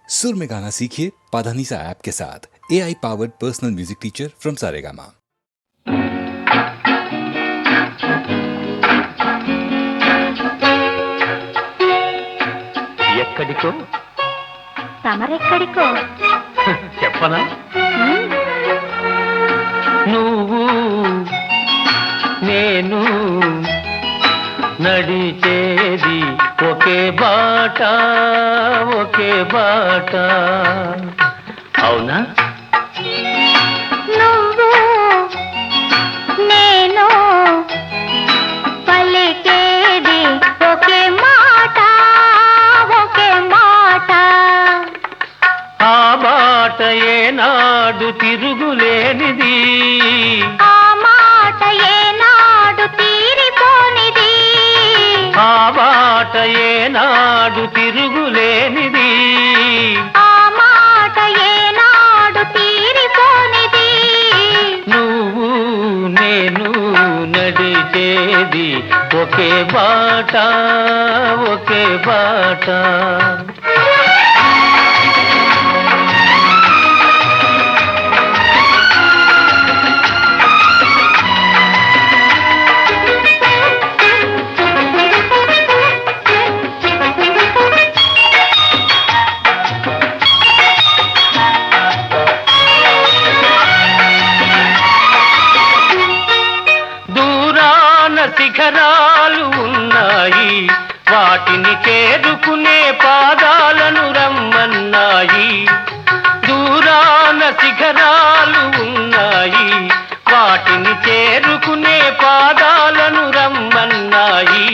सुर में गाना सीखिए पाधानीसा ऐप के साथ। AI powered personal music teacher from Saregama. ఎక్కడికో తమరెక్కడికో చెప్పనా? నువ్వు నేను నడిచేది ఒకే బాట, ఒకే బాట. అవునా? నువ్వు నేను పలికేది ఒకే మాట, ఒకే మాట. ఆ బాట ఏనాడు తిరుగులేనిది, ఆ మాట ఏనాడు తీరిపోనిది, ఆ బాట ఏనాడు తిరుగులేనిది. ఆ మాట ఏనాడు తీరిపోనిది. నువ్వు నేను నడిచేది ఒకే బాట, ఒకే బాట. శిఖరాలు ఉన్నాయి, వాటిని చేరుకునే పాదాలను రమ్మన్నాయి. దూరాన శిఖరాలు ఉన్నాయి, వాటిని చేరుకునే పాదాలను రమ్మన్నాయి.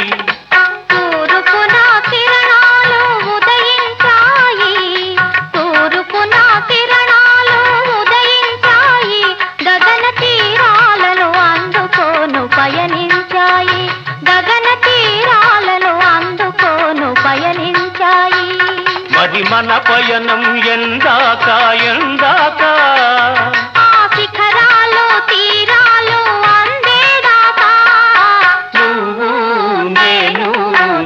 తూర్పున కిరణాలు ఉదయించాయి, తూర్పున కిరణాలు ఉదయించాయి. గగన తీరాలను అందుకోను పయనించాయి, గగన తీరాలను అందుకోను పయనించాయి. మరి మన పయనం ఎందాక, ఎందాక? ఆ శిఖరాలు తీరాలు అందేదాకా. నువ్వు నేను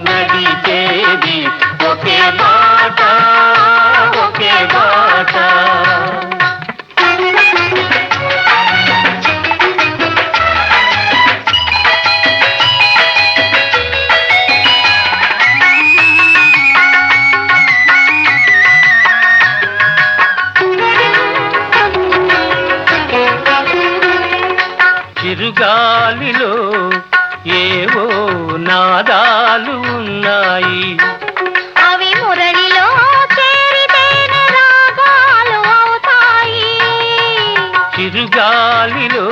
నడిచేది ఒకే బాట, ఒకే బాట. చిరుగాలిలో ఏవో నాదాలు ఉన్నాయి, అవి మురళిలో చేరితేనే రాగాలు అవుతాయి. చిరుగాలిలో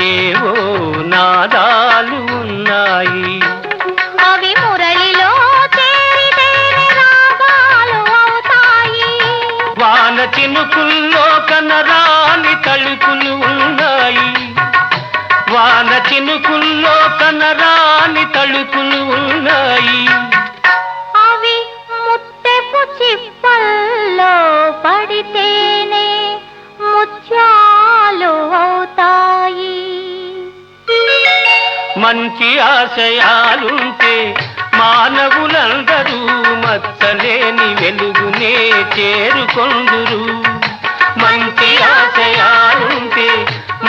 ఏవో నాదాలు ఉన్నాయి, అవి మురళిలో చేరితేనే రాగాలు అవుతాయి. వాన చినుకుల్లో కనరాని తళుకులు ఉన్నాయి, వాన చినుకుల్లో కనరాని తళుకులు ఉన్నాయి. అవి ముత్తెపు చిప్పల్లో పడితేనే ముత్యాలు అవుతాయి. మంచి ఆశయాలుంటే మానవులందరూ మచ్చలేని వెలుగునే చేరుకొందురు. మంచి ఆశయాలుంటే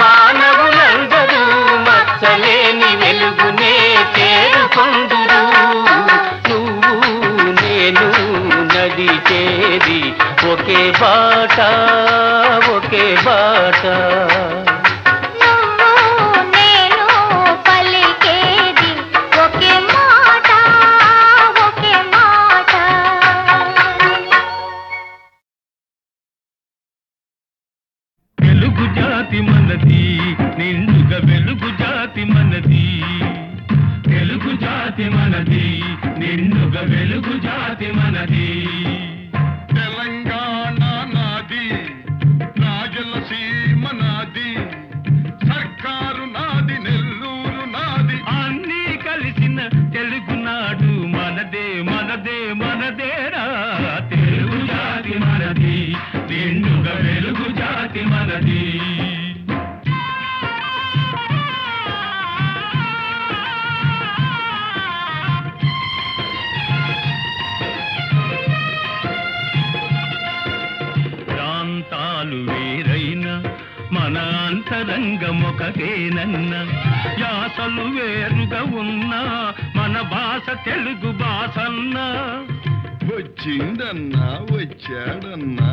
మానవులందరూ మచ్చలేని వెలుగునే చేరుకొందురు. నువ్వు నేను నడిచేది ఒకే బాట, ఒకే బాట. నువ్వు నేను పలికేది ఒకే మాట, ఒకే మాట. వెలుగు జాతి మనది, నిండుగా వెలుగు జాతి మనది. వెలుగు జాతి మనది, నిండుగా వెలుగు జాతి మనది. తెలంగాణ నాది, రాయలసీమ నాది, సర్కారు నాది, నెల్లూరు నాది. అన్నీ కలిసిన తెలుగునాడు మనదే, మనదే, మనదేరా. తెలుగు జాతి మనది, నిండుగా వెలుగు జాతి మనది. ప్రాంతాలు వేరైనా మన అంతరంగమొకటేనన్న యాసలు వేరుగా ఉన్నా మన భాష తెలుగు భాషన్నా వచ్చిందన్నా వచ్చాడన్నా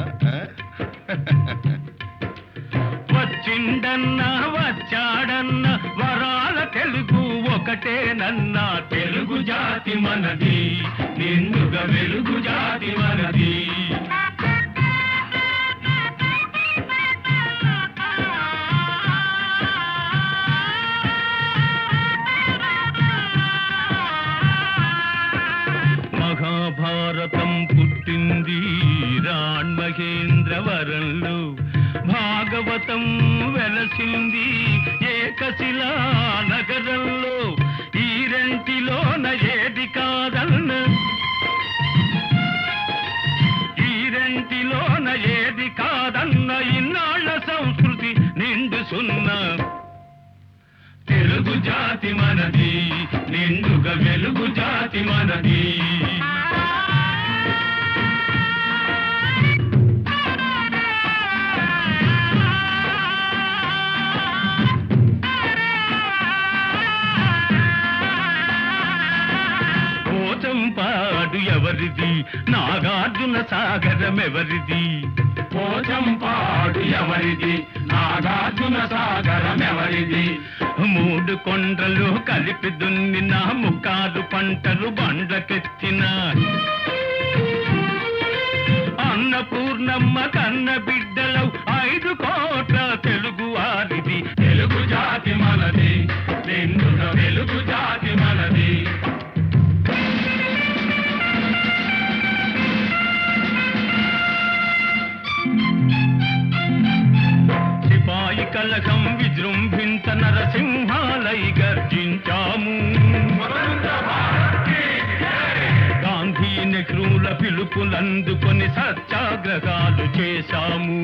వచ్చిండన్నా వచ్చాడన్నా వరాల తెలుగు ఒకటేనన్నా తెలుగు జాతి మనది నిండుగా వెలుగు జాతి మనది మహాభారతం పుట్టింది రాణ్మహేంద్రవరంలో భాగవతం వెలసింది ఏకశిలా నగరంలో ఈ రెంటిలోన ఏది కాదన్న ఈ రెంటిలోన ఏది కాదన్న ఇన్నాళ్ళ సంస్కృతి నిండు సున్నా తెలుగు జాతి మనది నిండుగా వెలుగు జాతి మనది పోచంపాడు ఎవరిది నాగార్జున సాగరం ఎవరిది పోచంపాడు ఎవరిది నాగార్జున సాగరం ఎవరిది మూడు కొండలు కలిపి దున్నిన ముక్కారు పంటలు బండ్లకెత్తిన అన్నపూర్ణమ్మ కన్న బిడ్డలవు 5 కోట్ల తెలుగు వారిది తెలుగు జాతి మనది నిండుగా వెలుగు జాతి మనది సిపాయి కలకం విజృంభించ నరసింహాలై గర్జించాము గాంధీ నెహ్రూల పిలుపులందుకొని సత్యాగ్రహాలు చేశాము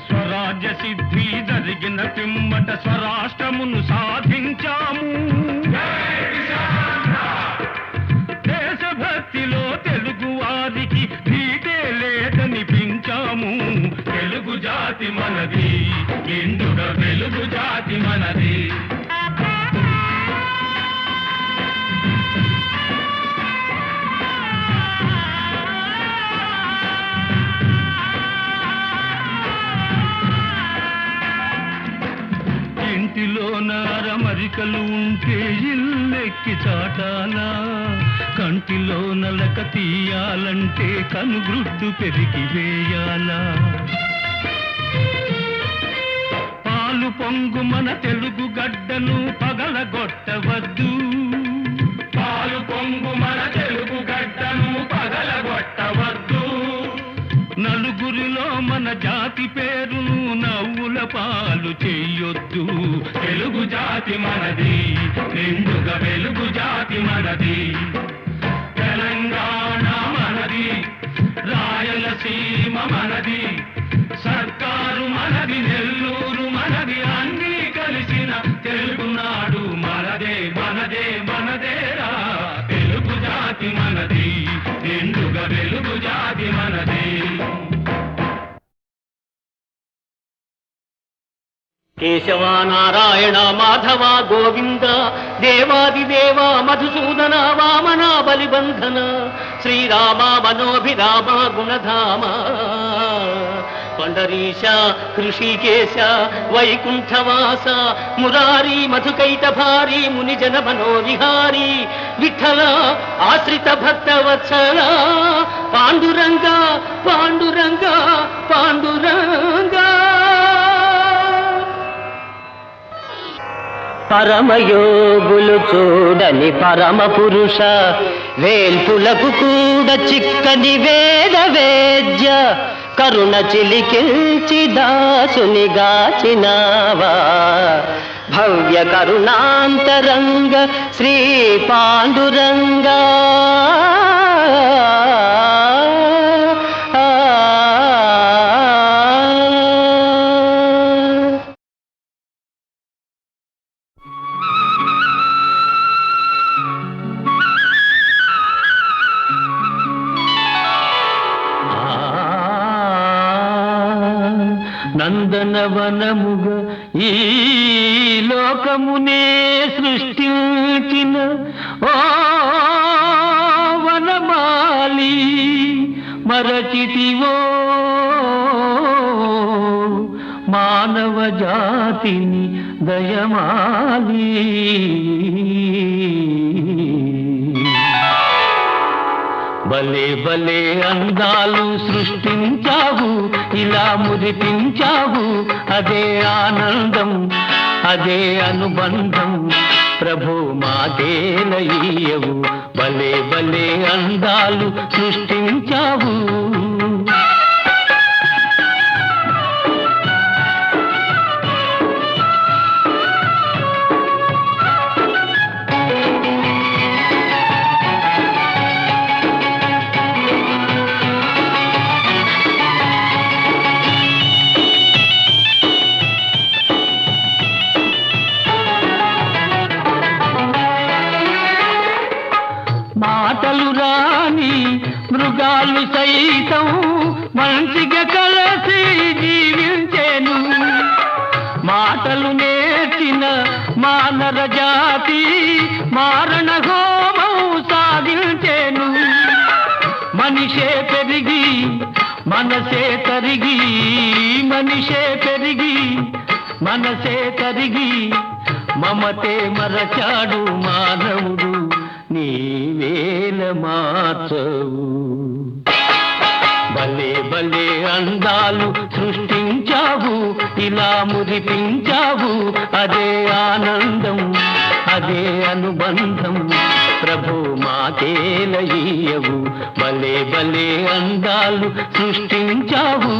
స్వరాజ్య సిద్ధి జరిగిన పిమ్మట స్వరాష్ట్రమును సాధించాము దేశభక్తిలో తెలుగు వారికి భీతే లేదనిపించాము తెలుగు జాతి మనది నిండుగా వెలుగు జాతి మనది ఇంటిలో నారమరికలు ఉంటే ఇల్లెక్కి చాటాలా కంటిలో నలక తీయాలంటే కనుగ్రుడ్డు పెరిగి వేయాలా పాలు పొంగు మన తెలుగు గడ్డను పగలగొట్టవద్దు పాలు పొంగు మన తెలుగు గడ్డను పగలగొట్టవద్దు నలుగురిలో మన జాతి పేరును నవ్వుల పాలు చెయ్యొద్దు తెలుగు జాతి మనది నిండుగా వెలుగు జాతి మనది తెలంగాణ మనది రాయలసీమ మనది సర్కారు మనది నెల్లూరు మనది అన్నీ కలిసిన తెలుగునాడు మనదే మనదే మనదేరా తెలుగు జాతి మనది నిండుగా వెలుగు జాతి మనది కేశవ నారాయణ మాధవ గోవింద దేవాదిదేవ మధుసూదన వామన బలిబంధన శ్రీరామ మనోభిరామ గుణధామ పండరీశ కృషికేశ వైకుంఠవాస మురారి మధుకైట భారీ మునిజన మనోవిహారీ విఠల ఆశ్రిత భక్త వత్సల పాండురంగ పాండురంగ పాండురంగ పరమయోగులు చూడని పరమ పురుష వేల్పులకు కూడా చిక్కని వేద వేద్య కరుణ చిలికిల్చి దాసుని గాచినావా భవ్య కరుణాంతరంగ శ్రీ పాండురంగా నందనవనముగా ఈ లోకమునే సృష్టించిన ఓ వనమాలి మరచితివో మానవ జాతిని దయమాలి. భలే భలే అందాలు సృష్టించావు, ఇలా మురిపించావు, అదే ఆనందం, అదే అనుబంధం. ప్రభు మాదేలయ్యవు, భలే భలే అందాలు సృష్టించావు. మాటలు రాని మృగాలు సైతం మంచిగా కలిసి జీవించేను. మాటలు నేర్చిన మానవ జాతి మారణ హోమం సాగించేను. మనిషే పెరిగి మనసే తరిగి, మనిషే పెరిగి మనసే తరిగి, మమతే మరచాడు మానవుడు, నీవేల మార్చవు. భలే భలే అందాలు సృష్టించావు, ఇలా మురిపించావు, అదే ఆనందం, అదే అనుబంధం. ప్రభు మాతేలయ్యవు, భలే భలే అందాలు సృష్టించావు.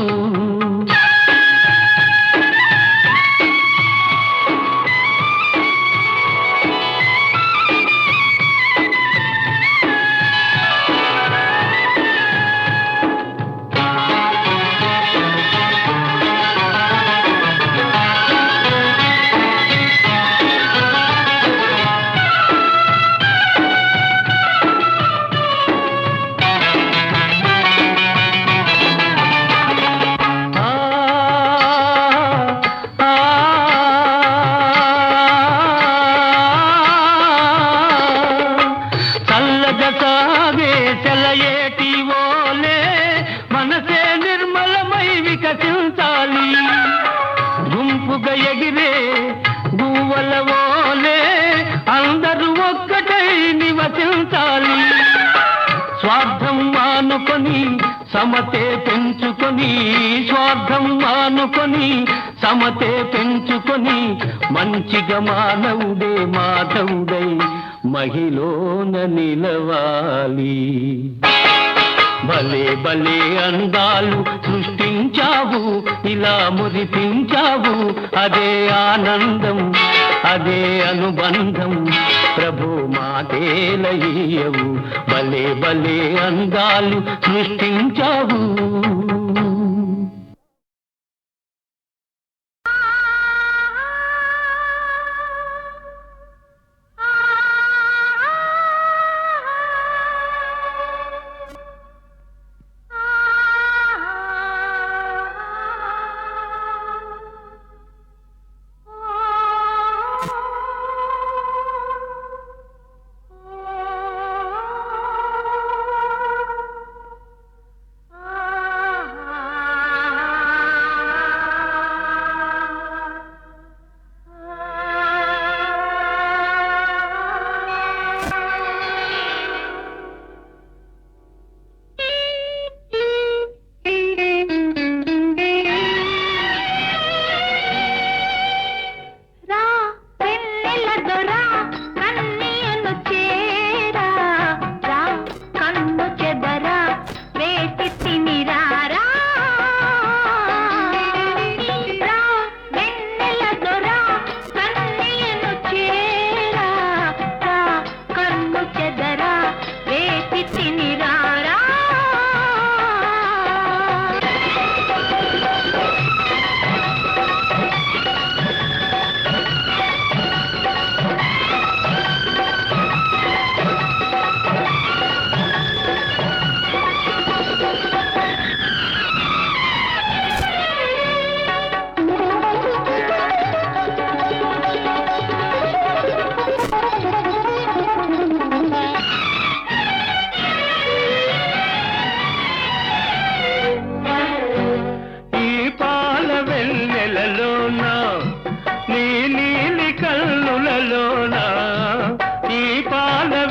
మనసే నిర్మలమై వికసించాలి, గుంపుగా ఎగిరే గువ్వల ఓలే అందరూ ఒక్కటై నివసించాలి. స్వార్థం మానుకొని సమతే పెంచుకొని, స్వార్థం మానుకొని సమతే పెంచుకొని, మంచిగా మానవుడే మాధవుడై మహిళన నిలవాలి. భలే భలే అందాలు సృష్టించావు, ఇలా మురిపించావు, అదే ఆనందం, అదే అనుబంధం. ప్రభు మాతేలయ్యవు, భలే భలే అందాలు సృష్టించావు.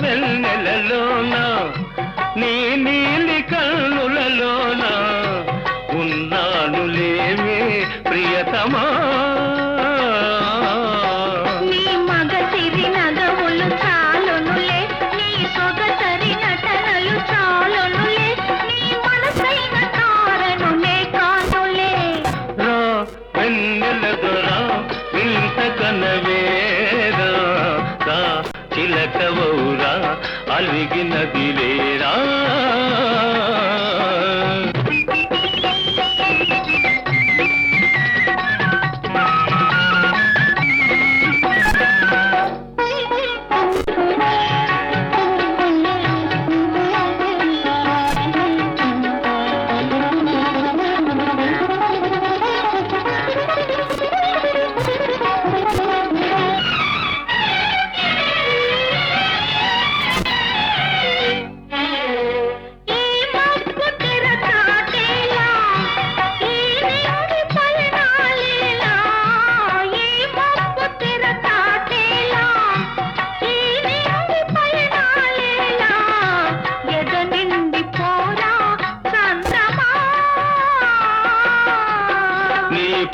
వెన్నెలలోన నీ నీలి కన్నులలోన ఉన్నాను లేవే ప్రియతమా నీ మగసిరి నగవులు చాలునులే నీ సొగసరి నటనలు చాలునులే నీ మనసైన తారను నే కానులే రా వెన్నెల దొరా వింత కనవేరా రా చిలకవౌరా అలిగినది లేరా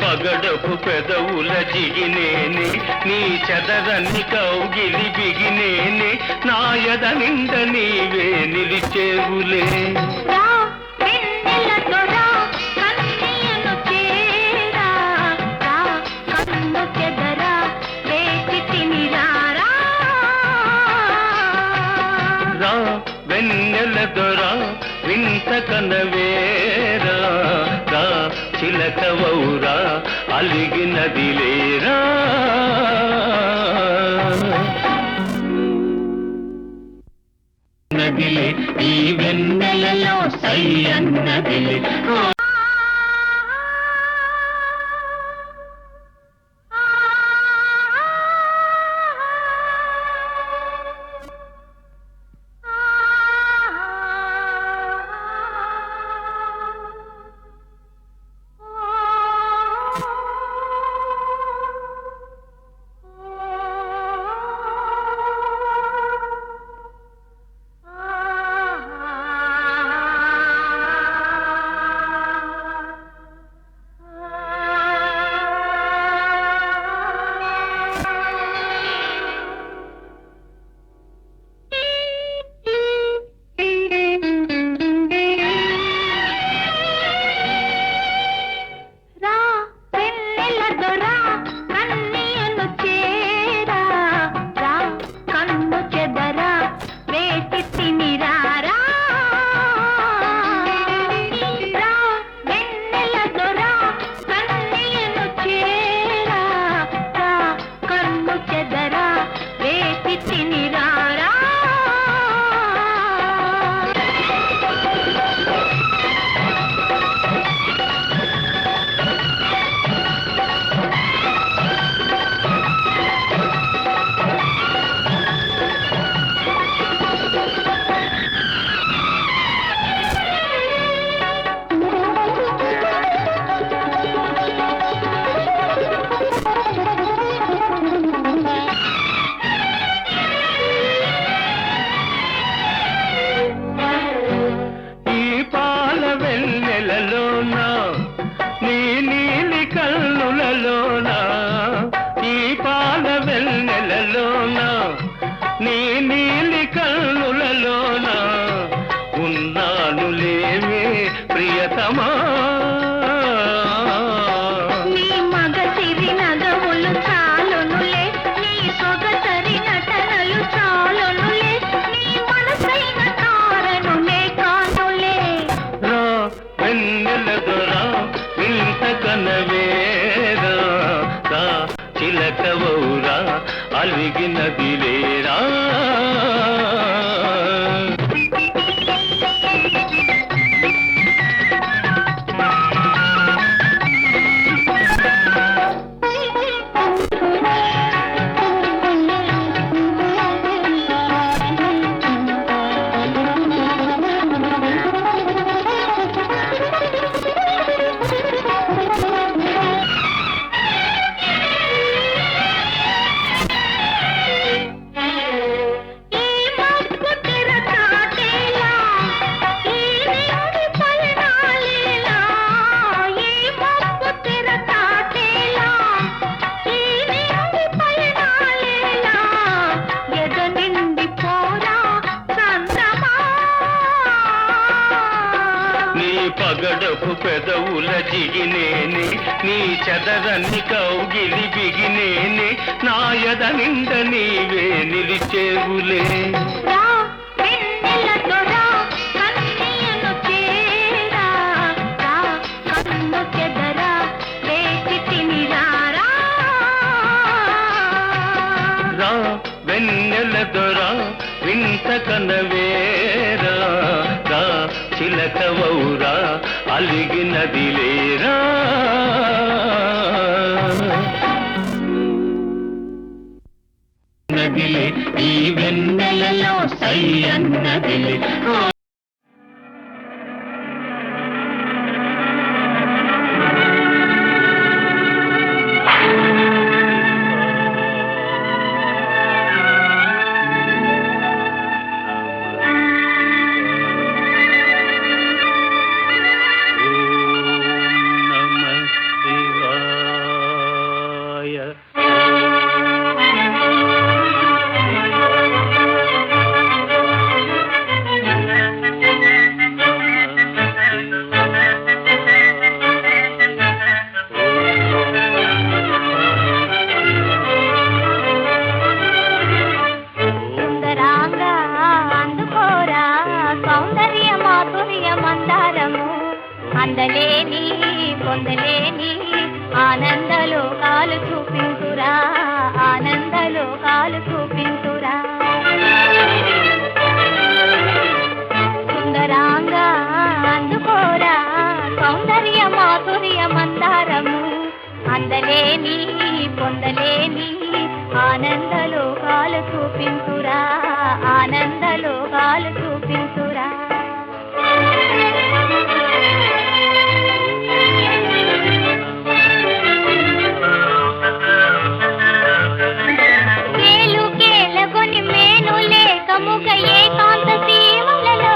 పగడపు పెదవుల జిగినేని నీ చదరన్ని కౌగిలి బిగినేని నాయద నిండ నీవే నిలిచేవులే రా వెన్నెల దొరా కన్నీయను చేరా రా కన్ను చెదరా వేచి తినిరారా రా వెన్నెల దొరా వింత కనవేరా రా చిలకవౌరా అలిగినది లేరా నదిలే ఈ వెన్నెలలో సై అన్నదిలే వలపు పెదవుల జిగినేని నీ చదరని కౌగిలి బిగినేని నాయద నిండ నీవే నిలిచేవులే రా వెన్నెలతో రా కన్నీయను చేరా రా కన్ను చెదరా వేచి తినిరారా రా వెన్నెల దొర వింత కనవేరా రా చిలకవౌరా అలిగినది లేరా నదిలే ఈ వెన్నెలలో సై అన్నదిలే అందలేని పొందలేని ఆనందలో కాలు చూపించురా ఆనందలో కాలు చూపించురా సుందరాంగా అందుకోరా సౌందర్య మాధుర్య మందారము అందలేని పొందలేని ఆనందలో కాలు చూపించురా ఆనందలో కాలు చూపించురా ఏకాంత సీమలలో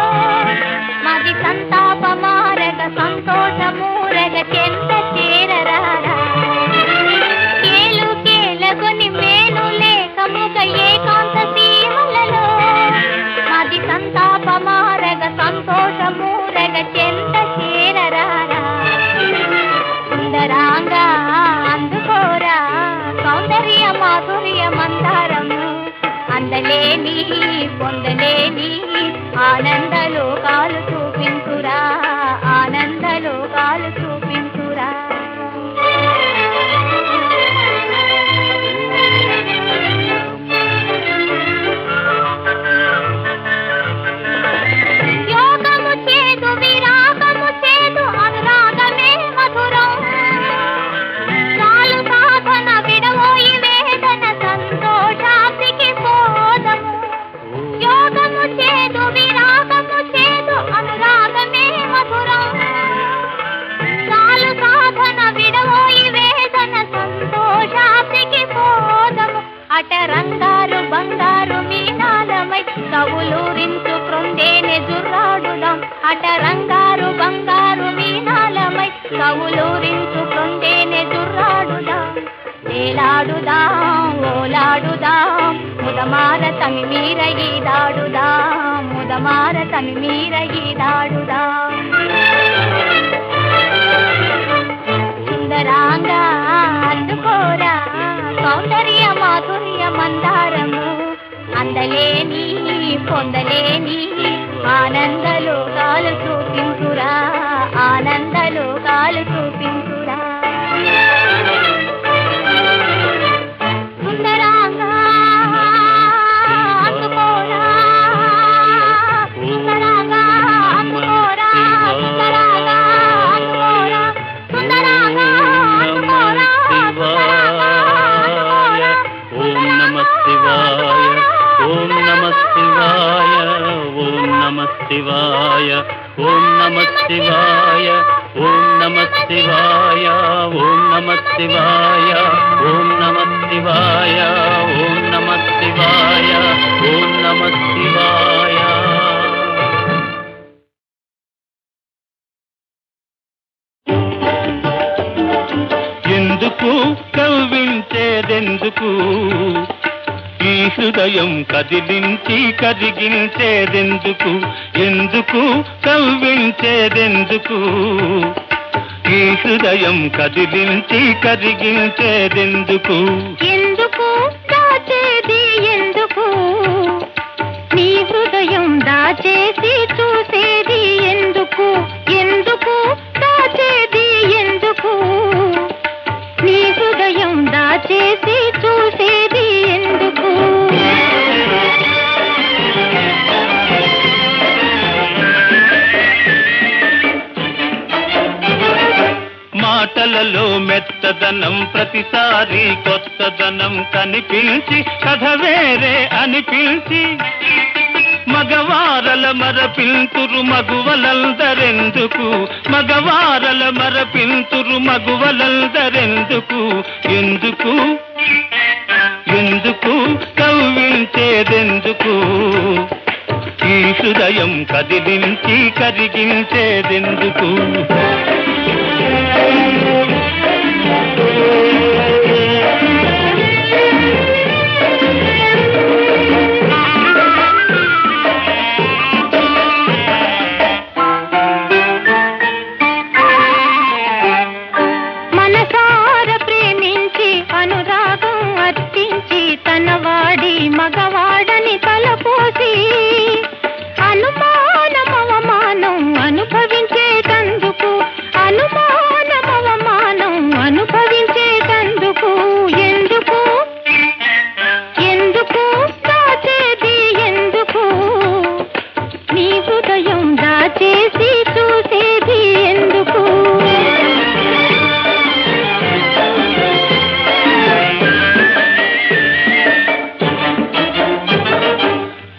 మది సంతాపమారగ సంతోషమూరగ చెంత చేరరారా కేలు కేలగొని మేను లేకముగ ఏకాంత సీమలలో మది సంతాపమారగ సంతోషమూరగ చెంత చేరరారా సుందరాంగా అందుకోరా సౌందర్య మాధుర్య మందారము అందలేని పొందలేని ఆనందలో కాలు చూపించురా ఆనందలో కాలు చూపించురా యోగము చేదు విరాగము చేదు అనురాగమే మధురం చాలు సాధన విడవోయి వేదన సంతోషానికి పోదము యోగము చేదు విరాగము చేదు అనురాగమే మధురం చాలు సాధన విడవోయి వేదన సంతోషానికి పోదము అటరంగారు బంగారు మీనాలమై కవులూరించు క్రొండేనే జుర్రాడుదాం అటరంగారు బంగారు మీనాలమై కవులూరించు క్రొండేనే జుర్రాడుదాం వేలాడుదాం ఓలాడుదాం ముదమార తమి మీర ఈదాడుదాం ముదమార తమి మీర ఈదాడుదాం సుందరాంగా అందుకోరా సౌందర్య మాధుర్య మందారము అందలేని పొందలేని ఆనందలో కాలు చూపించురా ఆనందలో కాలు చూపించురా సుందరాంగా అందుకోరా సుందరాంగా అందుకోరా సుందరాంగా అందుకోరా సుందరాంగా అందుకోరా ఓం నమః శివాయ ఓం నమః శివాయ ఓం నమః శివాయ ఓం నమః శివాయ ఓం నమః శివాయ ఓం నమః శివాయ ఓం నమః శివాయ ఓం నమః శివాయ ఓం నమః శివాయ ఎందుకు కవ్వించేదెందుకు ఈ హృదయం కదిలించి కరిగించేదెందుకు, ఎందుకు కవ్వించేదెందుకు? ఈ హృదయం కదిలించి కరిగించేదెందుకు? ఎందుకు దాచేది ఎందుకు? నీ హృదయం దాచేసి చూసేది ఎందుకు? ఎందుకు దాచేది ఎందుకు? నీ హృదయం దాచేసి చూసేది ఎందుకు? మాటలలో మెత్తదనం, ప్రతిసారి కొత్తదనం కనిపించి కథ వేరే అనిపించి మగవారల మరపింతురు మగువలందరెందుకు? మగవారల మరపింతురు మగువలందరెందుకు? ఎందుకు ఎందుకు కవ్వించేదెందుకు? ఈ హృదయం కదిలించి కరిగించేదెందుకు? మనసార ప్రేమించి అనురాగం అర్పించి తన వాడి మగవాడని తలపోసి అనుమానం అవమానం అనుభవించేటందుకు, అనుమానం అవమానం అనుభవించేటందుకు ఎందుకు ఎందుకు దాచేది ఎందుకు? నీ హృదయం దాచేసి చూసేది ఎందుకు?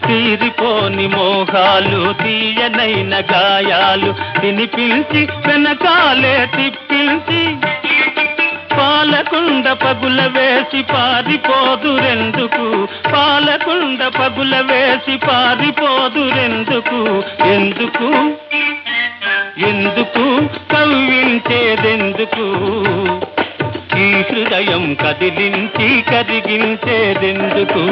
తీరిపోని మోహాలు, తీయనైన గాయాలు తినిపించి వెనకాలే తిప్పించి పాలకుండ పగుల వేసి పారిపోదురెందుకు? పాలకుండ పగుల వేసి పారిపోదురెందుకు? ఎందుకు ఎందుకు కవ్వించేదెందుకు? ఈ హృదయం కదిలించి కరిగించేదెందుకు?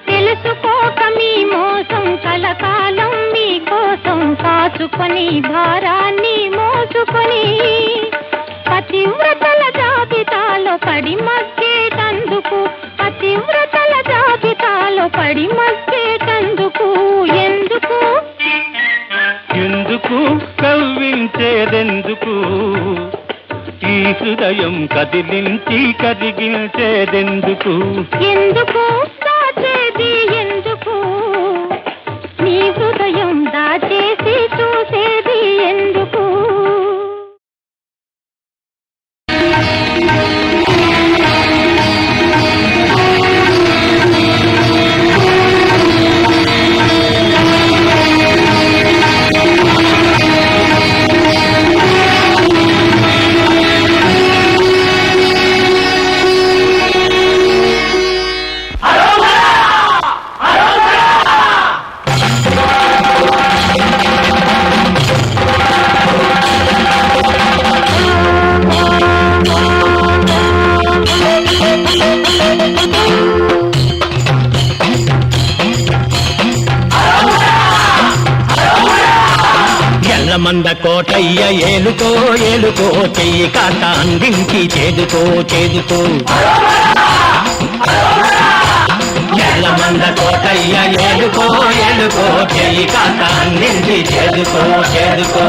తెలుసుకోక మీ మోసం కలకాలం మీకోసం కాచుకొని భారాన్ని మోసుకొని పతివ్రతల జాబితాలో పడి మగ్గేటందుకు, పతివ్రతల జాబితాలో పడి మగ్గేటందుకు ఎందుకు ఎందుకు కవ్వించేదెందుకు? ఈ హృదయం కదిలించి కరిగించేదెందుకు? ఎందుకు దాచేది ఎందుకు? నీ హృదయం దాచేసి చూసేది ఎందుకు? మంద కోటయ్య ఏలుకో ఏలుకో చెయ్యి కాట అందించి చేదుకో చేదుకో. మంద కోటయ్య ఏలుకో ఏలుకో చెయ్యి కాట అందించి చేదుకో చేదుకో.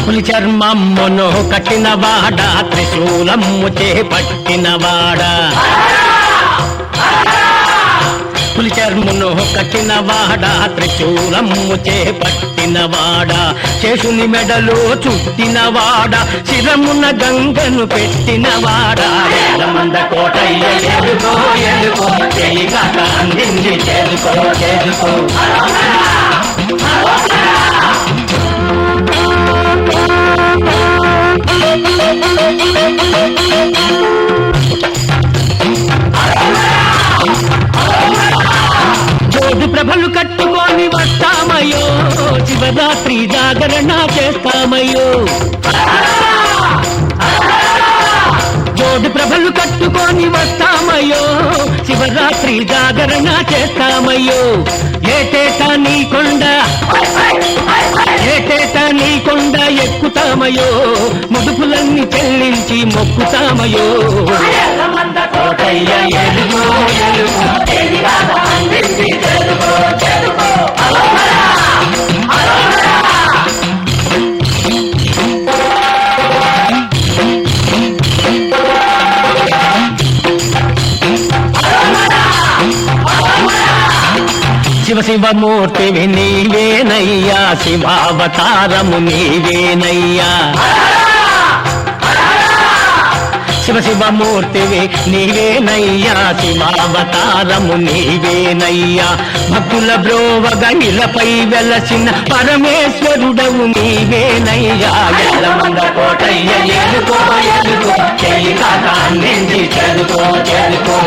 పులి చర్మమ్మును కట్టినవాడ త్రిశూలమ్ము చేపట్టినవాడ. పులి చర్మును కట్టినవాడ త్రిశూలము చేపట్టినవాడ శేషుని మెడలో చుట్టినవాడ శిరమున గంగను పెట్టినవాడ ఎల్లమంద కోటయ్య ఎదుకో ఎదుకో చెయ్యి కాక అందించి చేదుకో చేదుకో జోడు ప్రభలు కట్టుకొని వస్తామయ్యో శివరాత్రి జాగరణ చేస్తామయ్యో జోడు ప్రభలు కట్టుకొని వస్తామయ్యో శివరాత్రి జాగరణ చేస్తామయ్యో ఏటేటా నీ కొండ ఎక్కుతామయ్యో ముడుపులన్నీ చెల్లించి మొక్కుతామయ్యో కోటయ్య ఎలుగో ఎలుగో శివ శివమూర్తివి నీవేనయ్యా శివావతారము నీవేనయ్యా శివ శివమూర్తివి నీవేనయ్యా శివావతారము నీవేనయ్యా భక్తుల బ్రోవగ ఇలపై వెలసిన పరమేశ్వరుడవు నీవేనయ్యా ఎల్లమంద కోటయ్య ఎలుకో ఎలుకో చెయ్యి కాక అందించి చెలుకో చెలుకో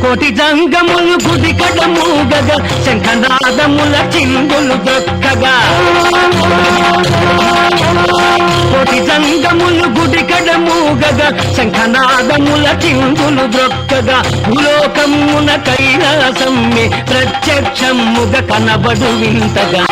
కోటి జంగములు గుడి కడమూగగ శంఖనాదముల చిందులు దొక్కగా కోటి జంగములు గుడి కడమూగగ శంఖనాదముల చిందులు దొక్కగా భూలోకమున కైలాసమ్మి ప్రత్యక్షముగ కనబడు వింతగా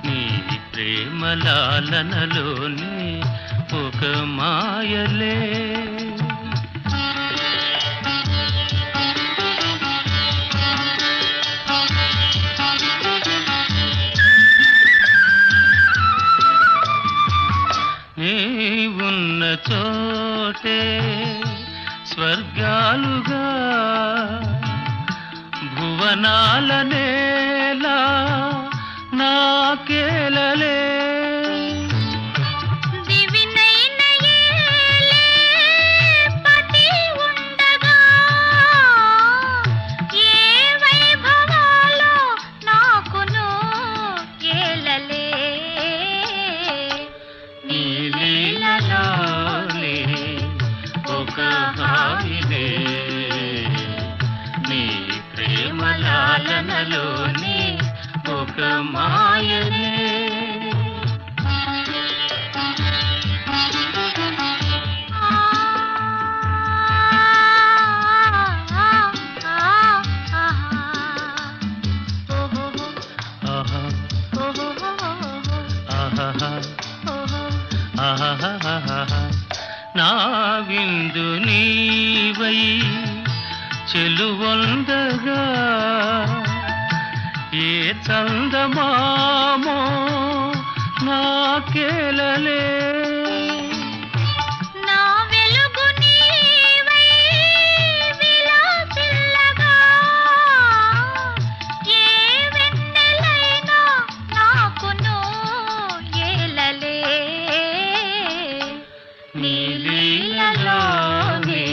నీ ప్రేమలాలనలోనే ఒక మాయలే నీ ఉన్న చోటే స్వర్గాలుగా భువనాల నేలా నాకేలలే లాలనలోని ఒక మాయనే నా విందు నీవై చెలువొందగా ఏ చందమామో నాకేలలే నా వెలుగు నీవై విలాసిల్లగా ఏ వెన్నెలైనా నాకును ఏలలే నీ లీలలోనే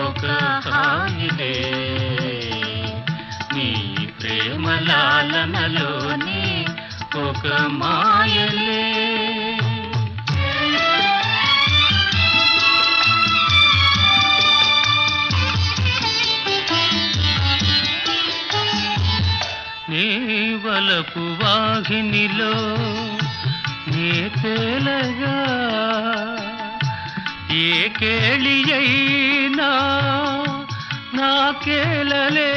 ఒక హాయిలే నీ ప్రేమ లాలనలోనే ఒక మాయలే నీ వలపు వాహినిలో నీ తేలగా ఏ కేళి అయినా నాకేలలే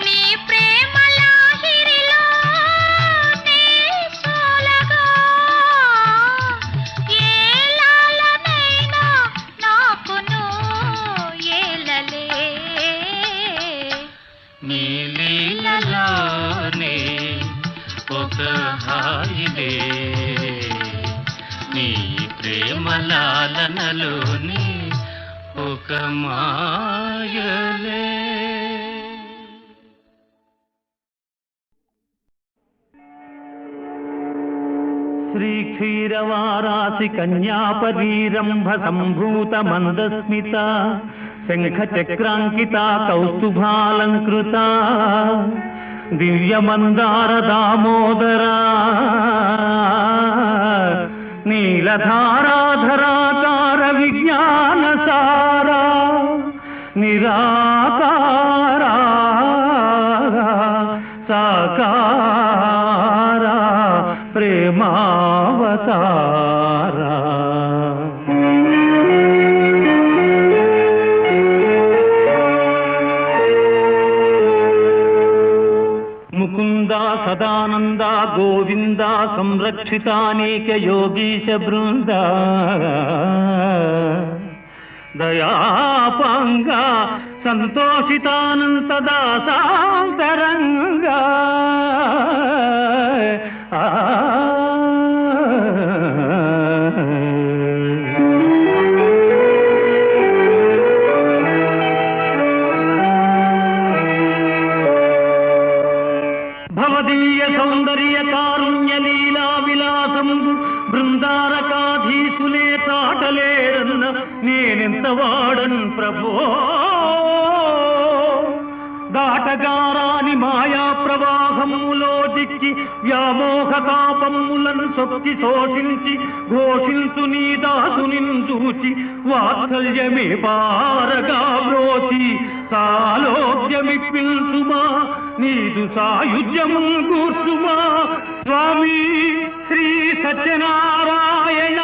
నీ ప్రేమ లాహిరిలో నీ సోలగా ఏ లాలనైనా నాకును ఏలలే నీ లీలలోనే ఒక హాయిలే నీ ప్రేమ లాలనలోనే ఒక మాయలే శ్రీక్షీరవారాసి కన్యాపరీరంభ సంభూత మందస్మిత శంఖ చక్రాంకిత కౌస్తుభాలంకృత దివ్యమందార దామోదరా నీలధారాధరాకార విజ్ఞాన సారా నిరాకారా సాకారా ప్రేమావతారా ముకుంద సదానంద గోవింద సంరక్షితానేక యోగీశ బృంద దయాపాంగ సంతోషితానంద దాసాంతరంగా భవదీయ సౌందర్య కారుణ్య లీలా విలాసంబు బృందారకాధీసులే తాటలేరన్న నేనెంత వాడన్ ప్రభో దాటగారాని మాయా ప్రవాహములో దిక్కి వ్యామోహ కాపములను సొక్కి శోషించి ఘోషించు నీ దాసునిన్ చూచి వాత్సల్యమే పారగా బ్రోచి సాలోక్యమిప్పించుమా నీదు సాయుధ్యము కూర్చుమా స్వామి శ్రీ సత్యనారాయణ